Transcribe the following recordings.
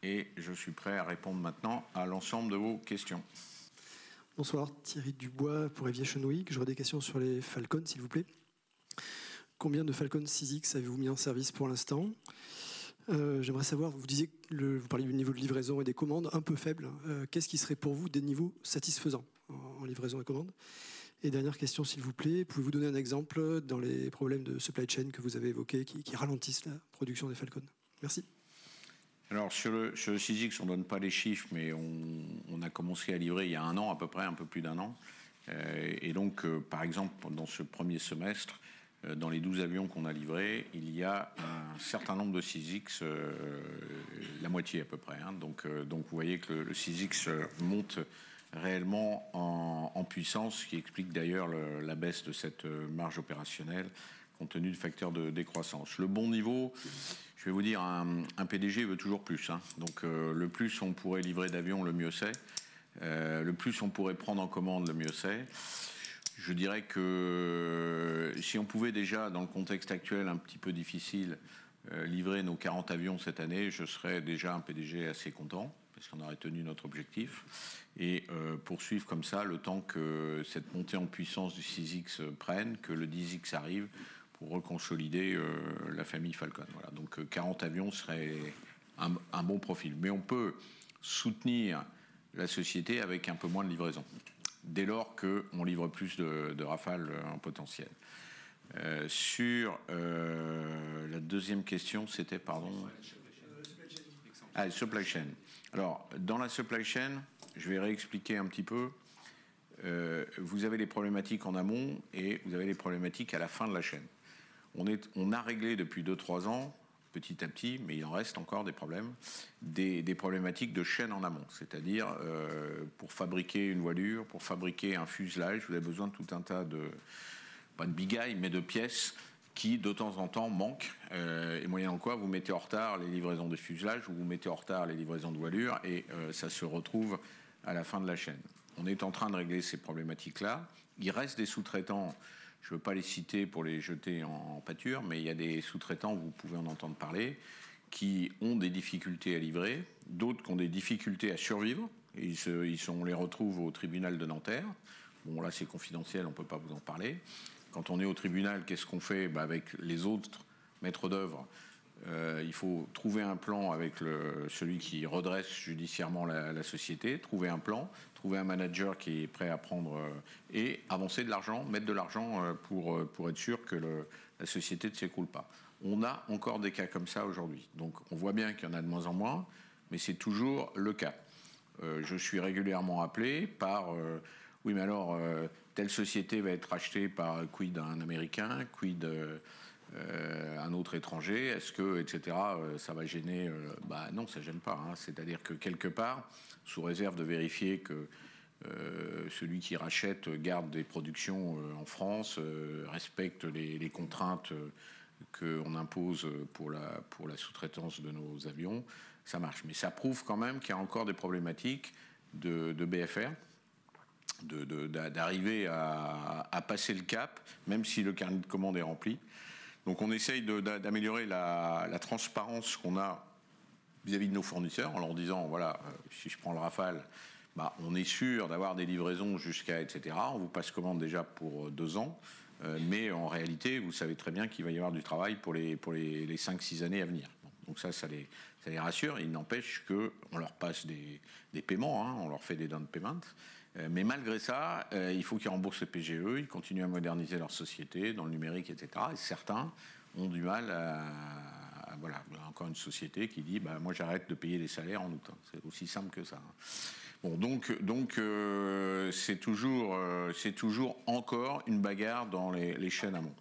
et je suis prêt à répondre maintenant à l'ensemble de vos questions. Bonsoir, Thierry Dubois pour Aviation Week. J'aurais des questions sur les Falcon, s'il vous plaît. Combien de Falcon 6X avez-vous mis en service pour l'instant? J'aimerais savoir, vous disiez que vous parliez du niveau de livraison et des commandes un peu faibles. Qu'est-ce qui serait pour vous des niveaux satisfaisants en livraison et commandes? Et dernière question, s'il vous plaît, pouvez-vous donner un exemple dans les problèmes de supply chain que vous avez évoqués qui ralentissent la production des Falcon? Merci. Alors sur le 6X, on ne donne pas les chiffres, mais on a commencé à livrer il y a un an à peu près, un peu plus d'un an. Et donc, par exemple, dans ce premier semestre, dans les 12 avions qu'on a livrés, il y a un certain nombre de 6X, la moitié à peu près. Hein. Donc vous voyez que le 6X monte réellement en puissance, ce qui explique d'ailleurs la baisse de cette marge opérationnelle compte tenu du facteur de décroissance. Le bon niveau, je vais vous dire, un PDG veut toujours plus. Hein. Donc le plus on pourrait livrer d'avions, le mieux c'est. Le plus on pourrait prendre en commande, le mieux c'est. Je dirais que si on pouvait déjà, dans le contexte actuel un petit peu difficile, livrer nos 40 avions cette année, je serais déjà un PDG assez content, parce qu'on aurait tenu notre objectif, et poursuivre comme ça le temps que cette montée en puissance du 6X prenne, que le 10X arrive, pour reconsolider la famille Falcon. Voilà. Donc 40 avions serait un bon profil. Mais on peut soutenir la société avec un peu moins de livraison, dès lors qu'on livre plus de Rafale en potentiel. Sur la deuxième question, c'était, pardon... Ah, supply chain. Alors, dans la supply chain, je vais réexpliquer un petit peu. Vous avez les problématiques en amont et vous avez les problématiques à la fin de la chaîne. On a réglé depuis 2-3 ans, petit à petit, mais il en reste encore des problèmes, des problématiques de chaîne en amont. C'est-à-dire, pour fabriquer une voilure, pour fabriquer un fuselage, vous avez besoin de tout un tas de, pas de bigailles, mais de pièces qui, de temps en temps, manquent. Et moyennant quoi, vous mettez en retard les livraisons de fuselage, ou vous mettez en retard les livraisons de voilure, et ça se retrouve à la fin de la chaîne. On est en train de régler ces problématiques-là. Il reste des sous-traitants. Je ne veux pas les citer pour les jeter en pâture, mais il y a des sous-traitants, vous pouvez en entendre parler, qui ont des difficultés à livrer, d'autres qui ont des difficultés à survivre. Et on les retrouve au tribunal de Nanterre. Bon, là, c'est confidentiel, on ne peut pas vous en parler. Quand on est au tribunal, qu'est-ce qu'on fait? Avec les autres maîtres d'œuvre, il faut trouver un plan avec celui qui redresse judiciairement la société, trouver un plan, trouver un manager qui est prêt à prendre et avancer de l'argent, mettre de l'argent pour être sûr que la société ne s'écroule pas. On a encore des cas comme ça aujourd'hui. Donc on voit bien qu'il y en a de moins en moins, mais c'est toujours le cas. Je suis régulièrement appelé par... oui, mais alors, telle société va être rachetée par quid un Américain, quid... un autre étranger, est-ce que, etc., ça va gêner? Non, ça ne gêne pas. Hein. C'est-à-dire que quelque part, sous réserve de vérifier que celui qui rachète garde des productions en France, respecte les contraintes qu'on impose pour la sous-traitance de nos avions, ça marche. Mais ça prouve quand même qu'il y a encore des problématiques de BFR, d'arriver à passer le cap, même si le carnet de commande est rempli. Donc on essaye d'améliorer la transparence qu'on a vis-à-vis de nos fournisseurs en leur disant, voilà, si je prends le Rafale, on est sûr d'avoir des livraisons jusqu'à, etc. On vous passe commande déjà pour 2 ans, mais en réalité, vous savez très bien qu'il va y avoir du travail pour les 5-6 années à venir. Donc ça les rassure. Il n'empêche qu'on leur passe des paiements, hein, on leur fait des down payments. Mais malgré ça, il faut qu'ils remboursent le PGE, ils continuent à moderniser leur société dans le numérique, etc. Et certains ont du mal voilà, encore une société qui dit moi j'arrête de payer les salaires en août. C'est aussi simple que ça. Bon, donc c'est toujours encore une bagarre dans les chaînes amont.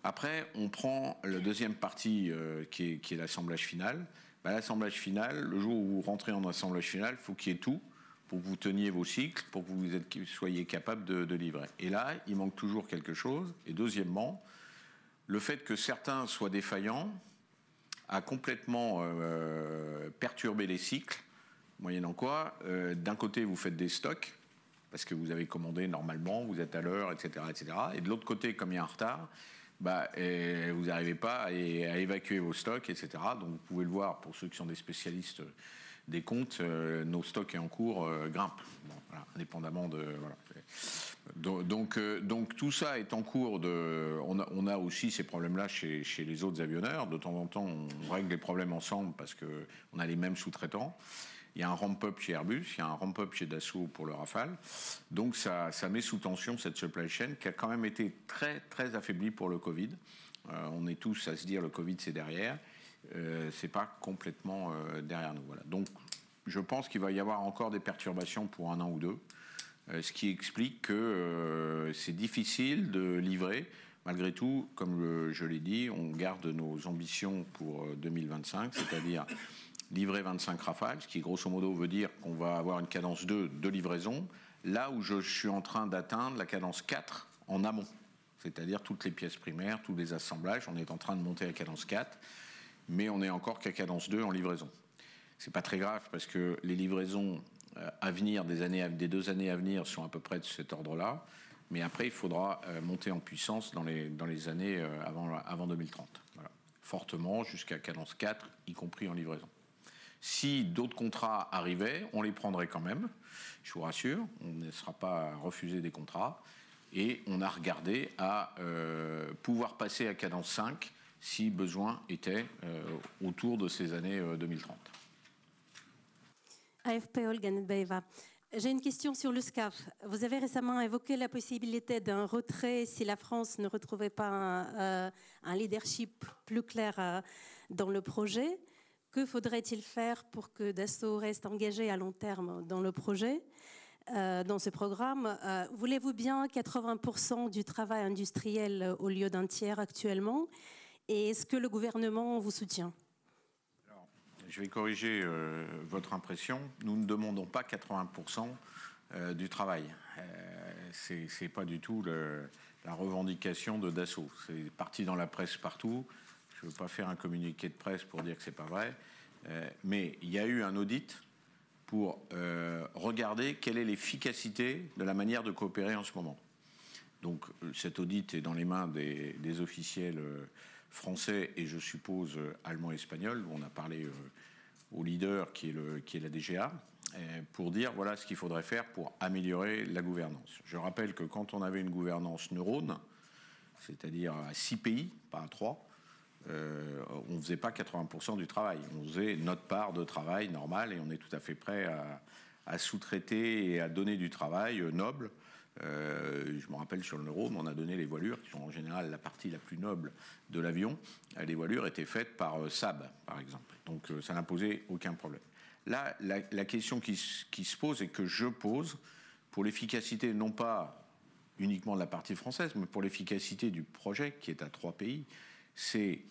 Après, on prend la deuxième partie qui est l'assemblage final. L'assemblage final, le jour où vous rentrez en assemblage final, il faut qu'il y ait tout pour que vous teniez vos cycles, pour que vous soyez capable de livrer. Et là, il manque toujours quelque chose. Et deuxièmement, le fait que certains soient défaillants a complètement perturbé les cycles, moyennant quoi, d'un côté, vous faites des stocks, parce que vous avez commandé normalement, vous êtes à l'heure, etc., etc. Et de l'autre côté, comme il y a un retard, vous n'arrivez pas à évacuer vos stocks, etc. Donc vous pouvez le voir, pour ceux qui sont des spécialistes des comptes, nos stocks en cours grimpent, bon, voilà, indépendamment de... Voilà. Donc tout ça est en cours de... On a aussi ces problèmes-là chez les autres avionneurs. De temps en temps, on règle les problèmes ensemble parce qu'on a les mêmes sous-traitants. Il y a un ramp-up chez Airbus, il y a un ramp-up chez Dassault pour le Rafale. Donc ça met sous tension cette supply chain qui a quand même été très, très affaiblie pour le Covid. On est tous à se dire le Covid c'est derrière. C'est pas complètement derrière nous. Voilà. Donc je pense qu'il va y avoir encore des perturbations pour 1 an ou 2. Ce qui explique que c'est difficile de livrer. Malgré tout, comme je l'ai dit, on garde nos ambitions pour 2025, c'est-à-dire livrer 25 Rafales, ce qui grosso modo veut dire qu'on va avoir une cadence 2 de livraison, là où je suis en train d'atteindre la cadence 4 en amont, c'est-à-dire toutes les pièces primaires, tous les assemblages, on est en train de monter à cadence 4, mais on n'est encore qu'à cadence 2 en livraison. C'est pas très grave parce que les livraisons à venir, des 2 années à venir sont à peu près de cet ordre-là, mais après il faudra monter en puissance dans les années avant 2030. Voilà. Fortement jusqu'à cadence 4, y compris en livraison. Si d'autres contrats arrivaient, on les prendrait quand même, je vous rassure, on ne sera pas à refuser des contrats, et on a regardé à pouvoir passer à cadence 5 si besoin était autour de ces années 2030. AFP Olga Nedbaeva. J'ai une question sur le SCAF. Vous avez récemment évoqué la possibilité d'un retrait si la France ne retrouvait pas un leadership plus clair dans le projet. Que faudrait-il faire pour que Dassault reste engagé à long terme dans le projet, dans ce programme? Voulez-vous bien 80% du travail industriel au lieu d'un tiers actuellement? Et est-ce que le gouvernement vous soutient? Je vais corriger votre impression. Nous ne demandons pas 80% du travail. C'est pas du tout la revendication de Dassault. C'est parti dans la presse partout. Je ne veux pas faire un communiqué de presse pour dire que c'est pas vrai. Mais il y a eu un audit pour regarder quelle est l'efficacité de la manière de coopérer en ce moment. Donc cet audit est dans les mains des officiels français et je suppose allemand et espagnol. On a parlé au leader qui est la DGA pour dire voilà ce qu'il faudrait faire pour améliorer la gouvernance. Je rappelle que quand on avait une gouvernance neurone, c'est-à-dire à 6 pays, pas à 3, on ne faisait pas 80% du travail. On faisait notre part de travail normal et on est tout à fait prêt à sous-traiter et à donner du travail noble. Je me rappelle sur le neurone, on a donné les voilures, qui sont en général la partie la plus noble de l'avion. Les voilures étaient faites par Saab, par exemple. Donc ça n'a posé aucun problème. Là, la question qui se pose et que je pose, pour l'efficacité non pas uniquement de la partie française, mais pour l'efficacité du projet, qui est à 3 pays, c'est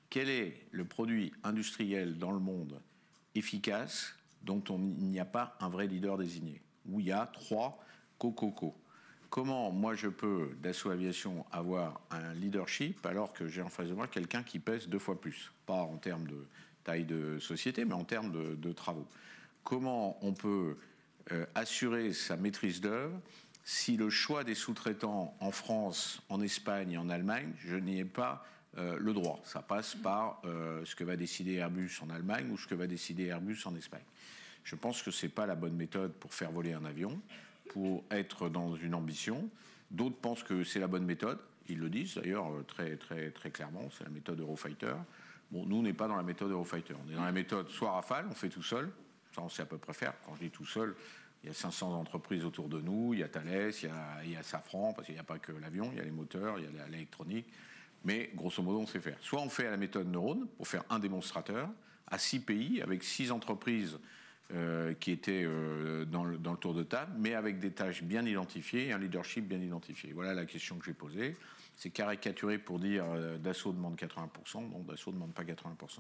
quel est le produit industriel dans le monde efficace dont il n'y a pas un vrai leader désigné, où il y a 3 co-co-co. Comment, moi, je peux, Dassault Aviation, avoir un leadership alors que j'ai en face de moi quelqu'un qui pèse 2 fois plus? Pas en termes de taille de société, mais en termes de travaux. Comment on peut assurer sa maîtrise d'œuvre si le choix des sous-traitants en France, en Espagne et en Allemagne, je n'y ai pas le droit? Ça passe par ce que va décider Airbus en Allemagne ou ce que va décider Airbus en Espagne. Je pense que ce n'est pas la bonne méthode pour faire voler un avion, pour être dans une ambition. D'autres pensent que c'est la bonne méthode. Ils le disent d'ailleurs très, très, très clairement. C'est la méthode Eurofighter. Bon, nous, on n'est pas dans la méthode Eurofighter. On est dans la méthode soit Rafale, on fait tout seul. Ça, on sait à peu près faire. Quand je dis tout seul, il y a 500 entreprises autour de nous. Il y a Thales, il y a Safran, parce qu'il n'y a pas que l'avion. Il y a les moteurs, il y a l'électronique. Mais grosso modo, on sait faire. Soit on fait à la méthode Neurone, pour faire un démonstrateur, à 6 pays, avec 6 entreprises qui étaient dans le tour de table, mais avec des tâches bien identifiées et un leadership bien identifié. Voilà la question que j'ai posée. C'est caricaturé pour dire Dassault demande 80%. Non, Dassault ne demande pas 80%.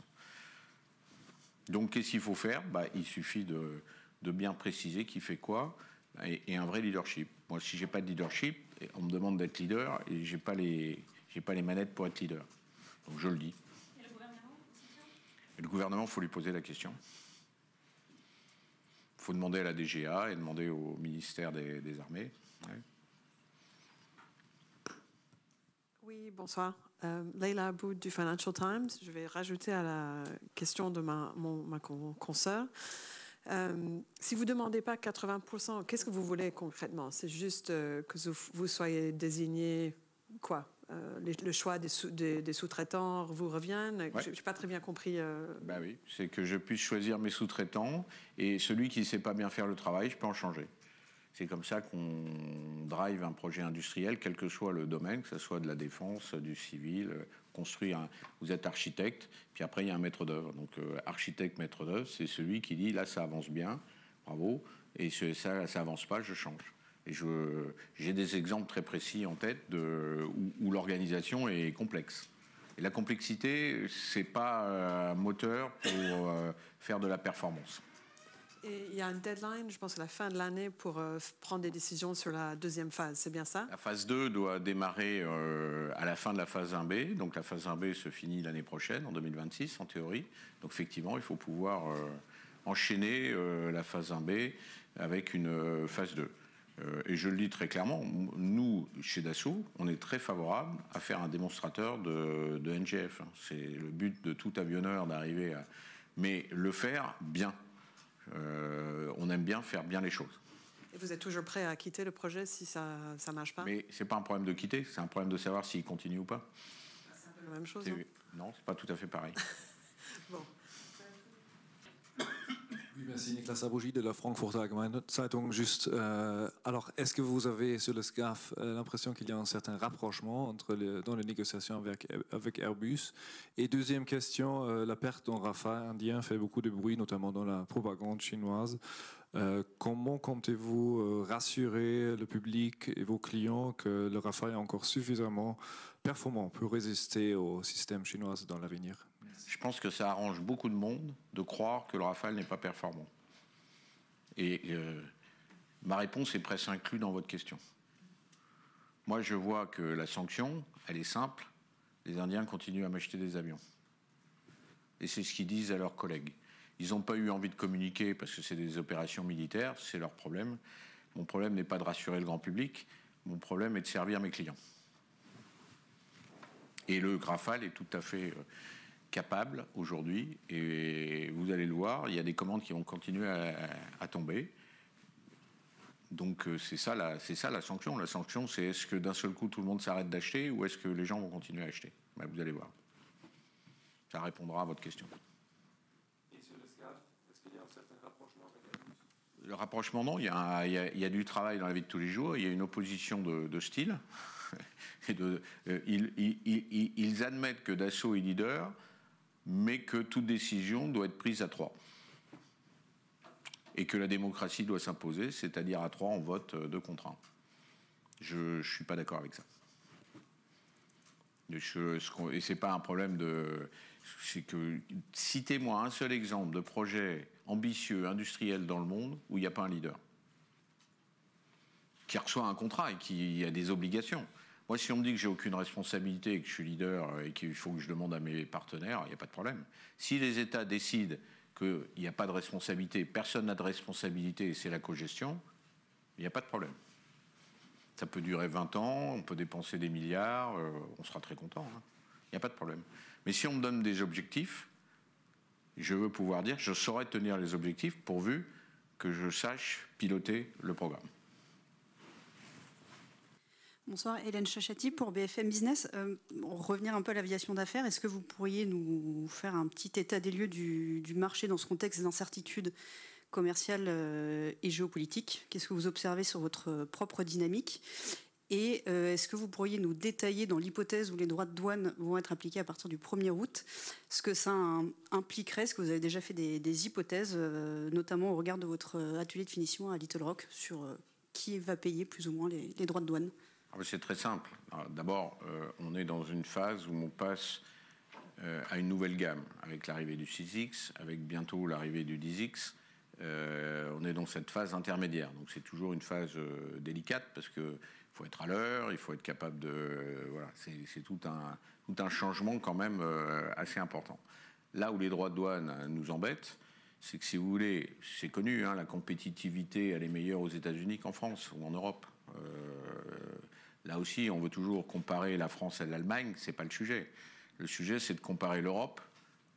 Donc, qu'est-ce qu'il faut faire? Il suffit de bien préciser qui fait quoi et un vrai leadership. Moi, si je n'ai pas de leadership, on me demande d'être leader et je n'ai pas les manettes pour être leader. Donc, je le dis. Et le gouvernement? Et le gouvernement, il faut lui poser la question. Il faut demander à la DGA et demander au ministère des Armées. Ouais. Oui, bonsoir. Leila Aboud du Financial Times. Je vais rajouter à la question de ma consoeur. Si vous ne demandez pas 80%, qu'est-ce que vous voulez concrètement? C'est juste que vous soyez désigné quoi? Le choix des sous-traitants vous reviennent? Ouais. Je n'ai pas très bien compris. Ben oui, c'est que je puisse choisir mes sous-traitants et celui qui ne sait pas bien faire le travail, je peux en changer. C'est comme ça qu'on drive un projet industriel, quel que soit le domaine, que ce soit de la défense, du civil, vous êtes architecte, puis après il y a un maître d'œuvre. Donc architecte, maître d'œuvre, c'est celui qui dit là ça avance bien, bravo, et ça avance pas, je change. Et j'ai des exemples très précis en tête où l'organisation est complexe. Et la complexité, c'est pas un moteur pour faire de la performance. Et il y a un deadline, je pense, à la fin de l'année pour prendre des décisions sur la deuxième phase, c'est bien ça? La phase 2 doit démarrer à la fin de la phase 1B. Donc la phase 1B se finit l'année prochaine, en 2026, en théorie. Donc effectivement, il faut pouvoir enchaîner la phase 1B avec une phase 2. Et je le dis très clairement, nous, chez Dassault, on est très favorable à faire un démonstrateur de NGF. C'est le but de tout avionneur d'arriver à... Mais le faire bien. On aime bien faire bien les choses. Et vous êtes toujours prêt à quitter le projet si ça ne marche pas? Mais ce n'est pas un problème de quitter, c'est un problème de savoir s'il continue ou pas. C'est un peu la même chose. Hein? Non, ce n'est pas tout à fait pareil. Bon. Oui, merci. Niklas Abouji de la Frankfurter Allgemeine Zeitung. Juste, alors, est-ce que vous avez sur le SCAF l'impression qu'il y a un certain rapprochement dans les négociations avec Airbus? Et deuxième question, la perte d'un Rafale indien fait beaucoup de bruit, notamment dans la propagande chinoise. Comment comptez-vous rassurer le public et vos clients que le Rafale est encore suffisamment performant pour résister au système chinois dans l'avenir? Je pense que ça arrange beaucoup de monde de croire que le Rafale n'est pas performant. Et ma réponse est presque inclue dans votre question. Moi, je vois que la sanction, elle est simple. Les Indiens continuent à m'acheter des avions. Et c'est ce qu'ils disent à leurs collègues. Ils n'ont pas eu envie de communiquer parce que c'est des opérations militaires, c'est leur problème. Mon problème n'est pas de rassurer le grand public. Mon problème est de servir mes clients. Et le Rafale est tout à fait... capable aujourd'hui, et vous allez le voir, il y a des commandes qui vont continuer à tomber. Donc c'est ça la sanction. La sanction, c'est est-ce que d'un seul coup tout le monde s'arrête d'acheter ou est-ce que les gens vont continuer à acheter? Ben, vous allez voir. Ça répondra à votre question. Et sur le SCAF, est-ce qu'il y a un certain rapprochement avec Airbus? Le rapprochement, non. Il y a du travail dans la vie de tous les jours. Il y a une opposition de style. Et ils admettent que Dassault est leader, mais que toute décision doit être prise à 3. Et que la démocratie doit s'imposer, c'est-à-dire à 3, on vote 2 contre 1. Je ne suis pas d'accord avec ça. Et ce n'est pas un problème de... C'est que citez-moi un seul exemple de projet ambitieux, industriel dans le monde où il n'y a pas un leader qui reçoit un contrat et qui a des obligations. Moi, si on me dit que j'ai aucune responsabilité et que je suis leader et qu'il faut que je demande à mes partenaires, il n'y a pas de problème. Si les États décident qu'il n'y a pas de responsabilité, personne n'a de responsabilité et c'est la cogestion, il n'y a pas de problème. Ça peut durer 20 ans, on peut dépenser des milliards, on sera très content. Hein. Il n'y a pas de problème. Mais si on me donne des objectifs, je veux pouvoir dire que je saurai tenir les objectifs pourvu que je sache piloter le programme. Bonsoir, Hélène Chachati pour BFM Business. Revenir un peu à l'aviation d'affaires, est-ce que vous pourriez nous faire un petit état des lieux du marché dans ce contexte d'incertitude commerciale et géopolitique? Qu'est-ce que vous observez sur votre propre dynamique? Et est-ce que vous pourriez nous détailler dans l'hypothèse où les droits de douane vont être appliqués à partir du 1er août, ce que ça impliquerait? Est-ce que vous avez déjà fait des hypothèses, notamment au regard de votre atelier de finition à Little Rock, sur qui va payer plus ou moins les droits de douane? C'est très simple. D'abord, on est dans une phase où on passe à une nouvelle gamme, avec l'arrivée du 6X, avec bientôt l'arrivée du 10X. On est dans cette phase intermédiaire. Donc c'est toujours une phase délicate parce qu'il faut être à l'heure, il faut être capable de... Voilà, c'est tout un changement quand même assez important. Là où les droits de douane nous embêtent, c'est que si vous voulez, c'est connu, hein, la compétitivité elle est meilleure aux États-Unis qu'en France ou en Europe. Là aussi, on veut toujours comparer la France à l'Allemagne, c'est pas le sujet. Le sujet, c'est de comparer l'Europe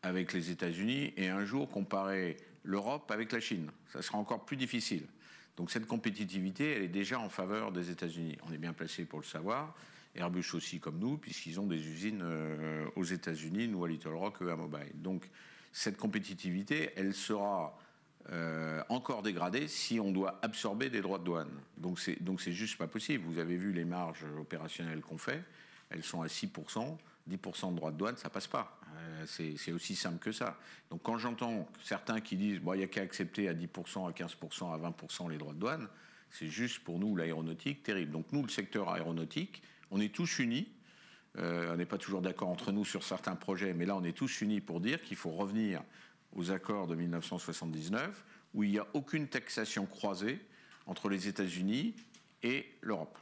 avec les États-Unis et un jour comparer l'Europe avec la Chine. Ça sera encore plus difficile. Donc cette compétitivité, elle est déjà en faveur des États-Unis. On est bien placé pour le savoir. Airbus aussi comme nous, puisqu'ils ont des usines aux États-Unis, nous à Little Rock, eux à Mobile. Donc cette compétitivité, elle sera encore dégradée si on doit absorber des droits de douane. Donc c'est juste pas possible. Vous avez vu les marges opérationnelles qu'on fait, elles sont à 6%. 10% de droits de douane, ça passe pas. C'est aussi simple que ça. Donc quand j'entends certains qui disent bon, il n'y a qu'à accepter à 10%, à 15%, à 20% les droits de douane, c'est juste pour nous l'aéronautique terrible. Donc nous, le secteur aéronautique, on est tous unis. On n'est pas toujours d'accord entre nous sur certains projets, mais là on est tous unis pour dire qu'il faut revenir aux accords de 1979 où il n'y a aucune taxation croisée entre les États-Unis et l'Europe.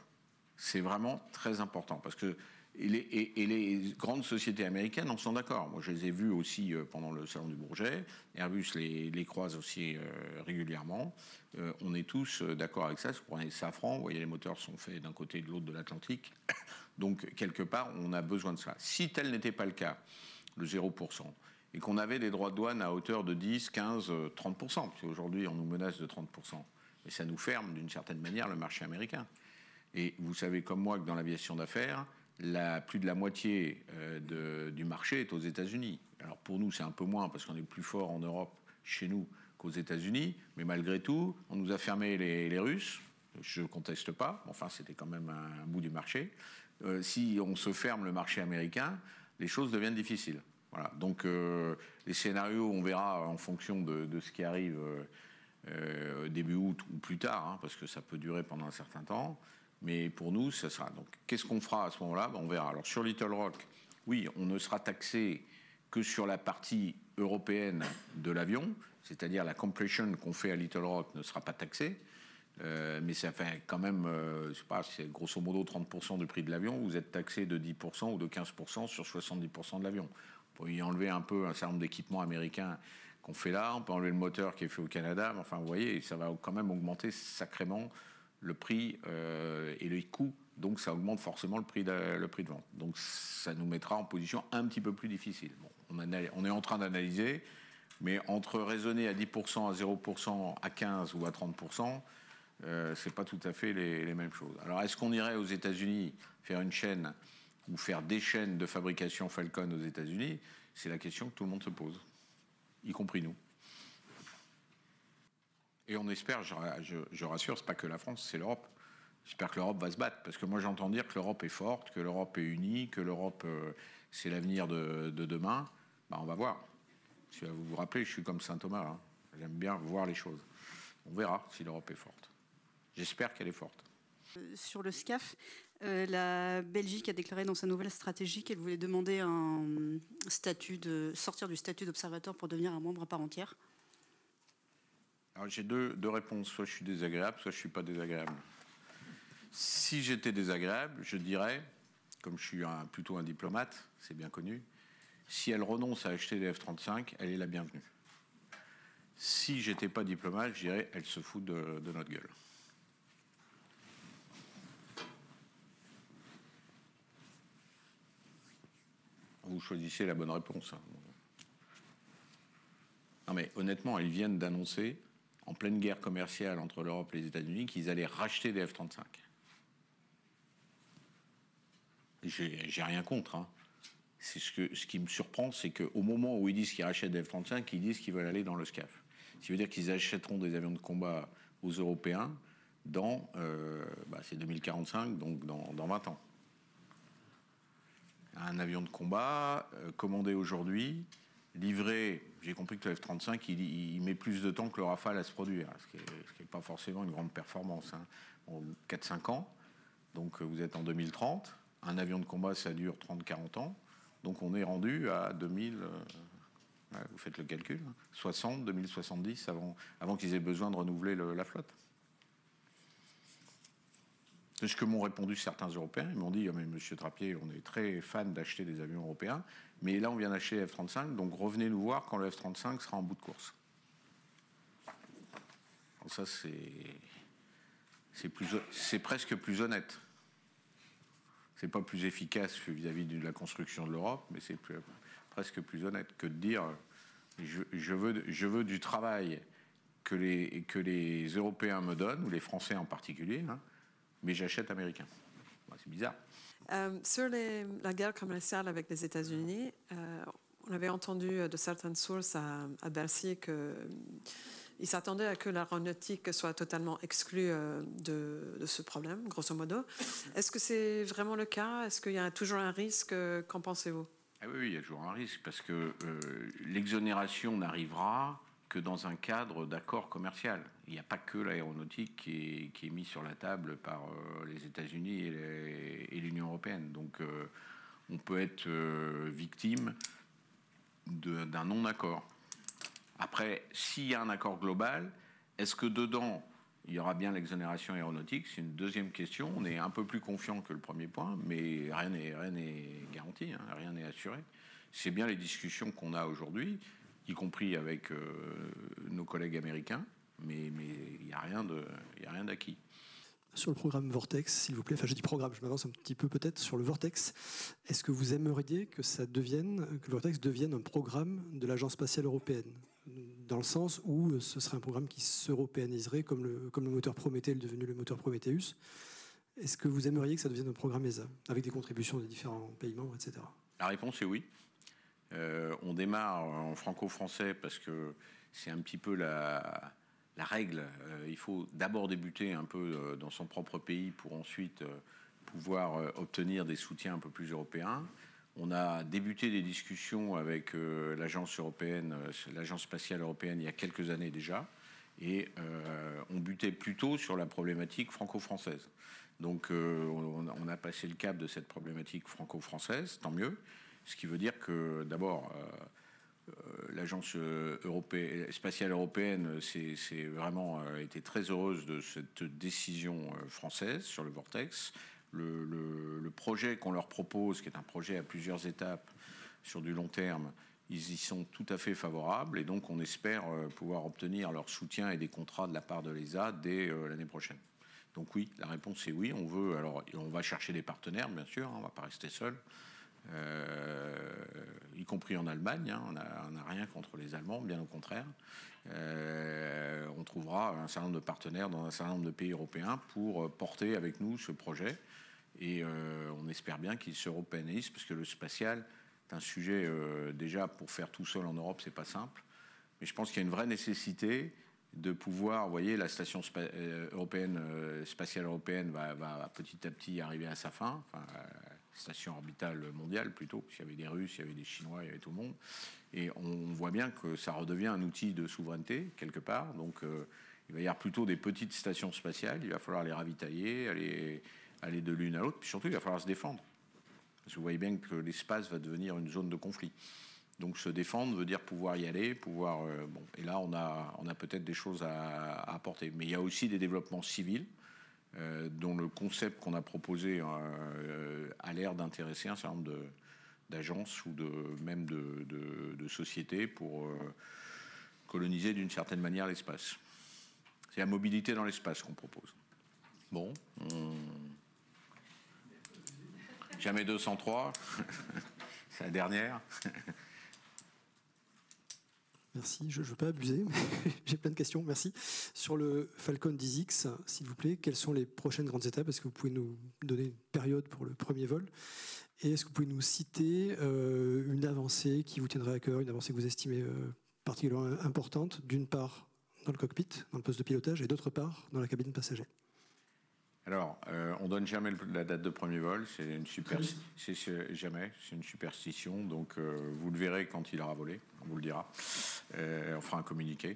C'est vraiment très important parce que et les grandes sociétés américaines en sont d'accord. Moi, je les ai vues aussi pendant le Salon du Bourget. Airbus les croise aussi régulièrement. On est tous d'accord avec ça. Si vous prenez Safran, vous voyez, les moteurs sont faits d'un côté et de l'autre de l'Atlantique. Donc, quelque part, on a besoin de ça. Si tel n'était pas le cas, le 0%, et qu'on avait des droits de douane à hauteur de 10, 15, 30%, parce qu'aujourd'hui, on nous menace de 30%, mais ça nous ferme, d'une certaine manière, le marché américain. Et vous savez comme moi que dans l'aviation d'affaires, plus de la moitié du marché est aux États-Unis. Alors pour nous, c'est un peu moins parce qu'on est plus fort en Europe, chez nous, qu'aux États-Unis. Mais malgré tout, on nous a fermé les Russes. Je ne conteste pas. Enfin, c'était quand même un bout du marché. Si on se ferme le marché américain, les choses deviennent difficiles. Voilà. Donc les scénarios, on verra en fonction de ce qui arrive début août ou plus tard, hein, parce que ça peut durer pendant un certain temps. Mais pour nous, ça sera. Donc, qu'est-ce qu'on fera à ce moment-là ? On verra. Alors, sur Little Rock, oui, on ne sera taxé que sur la partie européenne de l'avion, c'est-à-dire la completion qu'on fait à Little Rock ne sera pas taxée. Mais ça fait quand même, je sais pas, c'est grosso modo 30% du prix de l'avion. Vous êtes taxé de 10% ou de 15% sur 70% de l'avion. On peut y enlever un peu un certain nombre d'équipements américains qu'on fait là. On peut enlever le moteur qui est fait au Canada. Mais enfin, vous voyez, ça va quand même augmenter sacrément le prix et les coûts, donc ça augmente forcément le prix de vente. Donc ça nous mettra en position un petit peu plus difficile. Bon, on est en train d'analyser, mais entre raisonner à 10%, à 0%, à 15% ou à 30%, c'est pas tout à fait les mêmes choses. Alors est-ce qu'on irait aux États-Unis faire une chaîne ou faire des chaînes de fabrication Falcon aux États-Unis ? C'est la question que tout le monde se pose, y compris nous. Et on espère, je rassure, c'est pas que la France, c'est l'Europe. J'espère que l'Europe va se battre, parce que moi j'entends dire que l'Europe est forte, que l'Europe est unie, que l'Europe c'est l'avenir de demain. Ben, on va voir. Si vous vous rappelez, je suis comme saint Thomas, hein. J'aime bien voir les choses. On verra si l'Europe est forte. J'espère qu'elle est forte. Sur le SCAF, la Belgique a déclaré dans sa nouvelle stratégie qu'elle voulait demander sortir du statut d'observateur pour devenir un membre à part entière. Alors j'ai deux réponses. Soit je suis désagréable, soit je ne suis pas désagréable. Si j'étais désagréable, je dirais, comme je suis plutôt un diplomate, c'est bien connu, si elle renonce à acheter des F-35, elle est la bienvenue. Si j'étais pas diplomate, je dirais, elle se fout de notre gueule. Vous choisissez la bonne réponse. Hein. Non mais honnêtement, ils viennent d'annoncer, en pleine guerre commerciale entre l'Europe et les États-Unis, qu'ils allaient racheter des F-35. J'ai rien contre. Hein. Ce qui me surprend, c'est qu'au moment où ils disent qu'ils rachètent des F-35, ils disent qu'ils veulent aller dans le SCAF. Ce qui veut dire qu'ils achèteront des avions de combat aux Européens dans, c'est 2045, donc dans 20 ans. Un avion de combat commandé aujourd'hui, livré, j'ai compris que le F-35, il met plus de temps que le Rafale à se produire, ce qui n'est pas forcément une grande performance. Hein. Bon, 4-5 ans, donc vous êtes en 2030. Un avion de combat, ça dure 30-40 ans. Donc on est rendu à 2000, vous faites le calcul, 60, 2070, avant qu'ils aient besoin de renouveler la flotte. C'est ce que m'ont répondu certains Européens. Ils m'ont dit, oh, mais monsieur Trappier, on est très fan d'acheter des avions européens, mais là on vient d'acheter les F-35, donc revenez nous voir quand le F-35 sera en bout de course. Donc ça, c'est presque plus honnête. C'est pas plus efficace vis-à-vis de la construction de l'Europe, mais c'est presque plus honnête que de dire Je veux du travail que les Européens me donnent, ou les Français en particulier, hein, mais j'achète américain. C'est bizarre. Sur la guerre commerciale avec les États-Unis, on avait entendu de certaines sources à Bercy qu'ils s'attendaient à que l'aéronautique soit totalement exclue de ce problème, grosso modo. Est-ce que c'est vraiment le cas? Est-ce qu'il y a toujours un risque? Qu'en pensez-vous? Ah oui, il y a toujours un risque, parce que l'exonération n'arrivera que dans un cadre d'accord commercial. Il n'y a pas que l'aéronautique qui est mise sur la table par les États-Unis et l'Union européenne. Donc on peut être victime d'un non-accord. Après, s'il y a un accord global, est-ce que dedans, il y aura bien l'exonération aéronautique? C'est une deuxième question. On est un peu plus confiant que le premier point, mais rien n'est garanti, hein, rien n'est assuré. C'est bien les discussions qu'on a aujourd'hui, y compris avec nos collègues américains, mais il n'y a rien d'acquis. Sur le programme Vortex, s'il vous plaît, enfin je dis programme, je m'avance un petit peu peut-être sur le Vortex. Est-ce que vous aimeriez que le Vortex devienne un programme de l'Agence spatiale européenne, dans le sens où ce serait un programme qui s'européaniserait comme le moteur Prométhée est devenu le moteur Prometheus? Est-ce que vous aimeriez que ça devienne un programme ESA, avec des contributions des différents pays membres, etc.? La réponse est oui. On démarre en franco-français parce que c'est un petit peu la règle. Il faut d'abord débuter un peu dans son propre pays pour ensuite pouvoir obtenir des soutiens un peu plus européens. On a débuté des discussions avec l'agence spatiale européenne il y a quelques années déjà, et on butait plutôt sur la problématique franco-française. Donc on a passé le cap de cette problématique franco-française, tant mieux. Ce qui veut dire que d'abord l'agence spatiale européenne c'est vraiment été très heureuse de cette décision française sur le Vortex. Le projet qu'on leur propose, qui est un projet à plusieurs étapes sur du long terme, ils y sont tout à fait favorables, et donc on espère pouvoir obtenir leur soutien et des contrats de la part de l'ESA dès l'année prochaine. Donc oui, la réponse est oui. On va chercher des partenaires, bien sûr, hein, on ne va pas rester seul. Y compris en Allemagne, hein, on n'a rien contre les Allemands, bien au contraire. On trouvera un certain nombre de partenaires dans un certain nombre de pays européens pour porter avec nous ce projet, et on espère bien qu'il s'européanise, parce que le spatial est un sujet déjà pour faire tout seul en Europe, c'est pas simple, mais je pense qu'il y a une vraie nécessité de pouvoir, vous voyez, la station spatiale européenne va petit à petit arriver à sa fin, station orbitale mondiale plutôt, parce qu'il y avait des Russes, il y avait des Chinois, il y avait tout le monde. Et on voit bien que ça redevient un outil de souveraineté, quelque part. Donc il va y avoir plutôt des petites stations spatiales, il va falloir les ravitailler, aller de l'une à l'autre, puis surtout il va falloir se défendre. Parce que vous voyez bien que l'espace va devenir une zone de conflit. Donc se défendre veut dire pouvoir y aller, et là on a peut-être des choses à apporter. Mais il y a aussi des développements civils, dont le concept qu'on a proposé a l'air d'intéresser un certain nombre d'agences ou même de sociétés pour coloniser d'une certaine manière l'espace. C'est la mobilité dans l'espace qu'on propose. Bon, jamais 203, c'est la dernière. Merci, je ne veux pas abuser, mais j'ai plein de questions, merci. Sur le Falcon 10X, s'il vous plaît, quelles sont les prochaines grandes étapes? Est-ce que vous pouvez nous donner une période pour le premier vol? Et est-ce que vous pouvez nous citer une avancée qui vous tiendrait à cœur, une avancée que vous estimez particulièrement importante, d'une part dans le cockpit, dans le poste de pilotage, et d'autre part dans la cabine passager? Alors, on ne donne jamais la date de premier vol, c'est une superstition, donc vous le verrez quand il aura volé, on vous le dira, on fera un communiqué.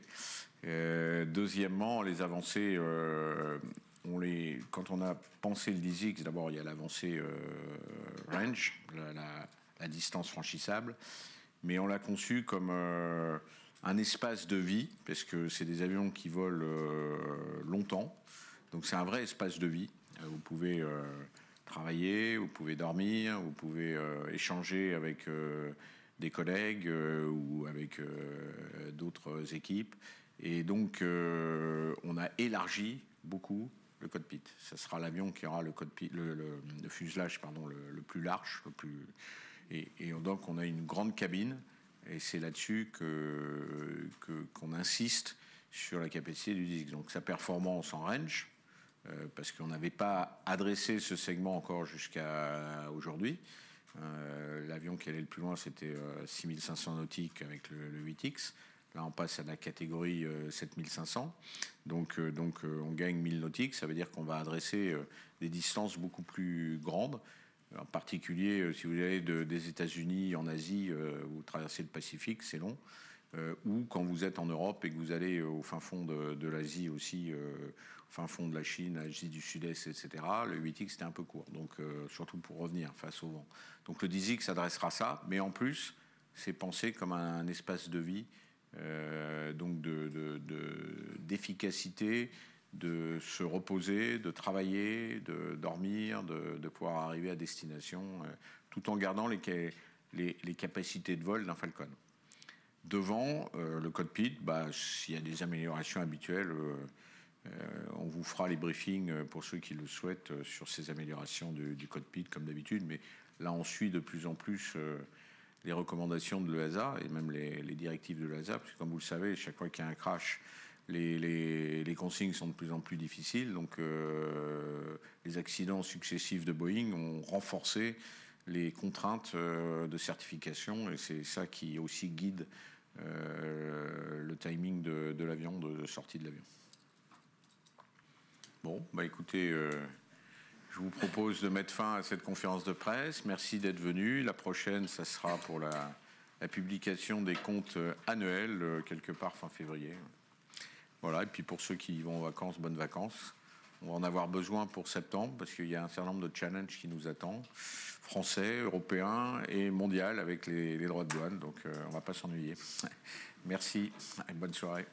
Deuxièmement, les avancées, quand on a pensé le 10X, d'abord il y a l'avancée range, la distance franchissable, mais on l'a conçu comme un espace de vie, parce que c'est des avions qui volent longtemps. Donc c'est un vrai espace de vie. Vous pouvez travailler, vous pouvez dormir, vous pouvez échanger avec des collègues ou avec d'autres équipes. Et donc on a élargi beaucoup le cockpit. Ce sera l'avion qui aura le fuselage le plus large, et donc on a une grande cabine Et c'est là-dessus qu'on insiste sur la capacité du DISX. Donc sa performance en range, parce qu'on n'avait pas adressé ce segment encore jusqu'à aujourd'hui. L'avion qui allait le plus loin, c'était 6500 nautiques avec le 8X. Là, on passe à la catégorie 7500. Donc on gagne 1000 nautiques. Ça veut dire qu'on va adresser des distances beaucoup plus grandes. En particulier, si vous allez des États-Unis en Asie, vous traversez le Pacifique, c'est long. Ou quand vous êtes en Europe et que vous allez au fin fond de l'Asie aussi, au fin fond de la Chine, l'Asie du Sud-Est, etc., le 8X c'était un peu court, donc surtout pour revenir face au vent. Donc le 10X adressera ça, mais en plus, c'est pensé comme un espace de vie, donc d'efficacité, de se reposer, de travailler, de dormir, de pouvoir arriver à destination, tout en gardant les capacités de vol d'un Falcon. Devant, le cockpit, s'il y a des améliorations habituelles, on vous fera les briefings pour ceux qui le souhaitent sur ces améliorations du cockpit, comme d'habitude. Mais là, on suit de plus en plus les recommandations de l'EASA et même les directives de l'EASA, parce que comme vous le savez, chaque fois qu'il y a un crash, les consignes sont de plus en plus difficiles. Donc, les accidents successifs de Boeing ont renforcé les contraintes de certification, et c'est ça qui aussi guide le timing de l'avion, de sortie de l'avion. Bon, écoutez, je vous propose de mettre fin à cette conférence de presse. Merci d'être venu. La prochaine, ça sera pour la publication des comptes annuels, quelque part fin février. Voilà, et puis pour ceux qui vont en vacances, bonnes vacances. On va en avoir besoin pour septembre, parce qu'il y a un certain nombre de challenges qui nous attendent, français, européens et mondial, avec les droits de douane. Donc on ne va pas s'ennuyer. Merci et bonne soirée.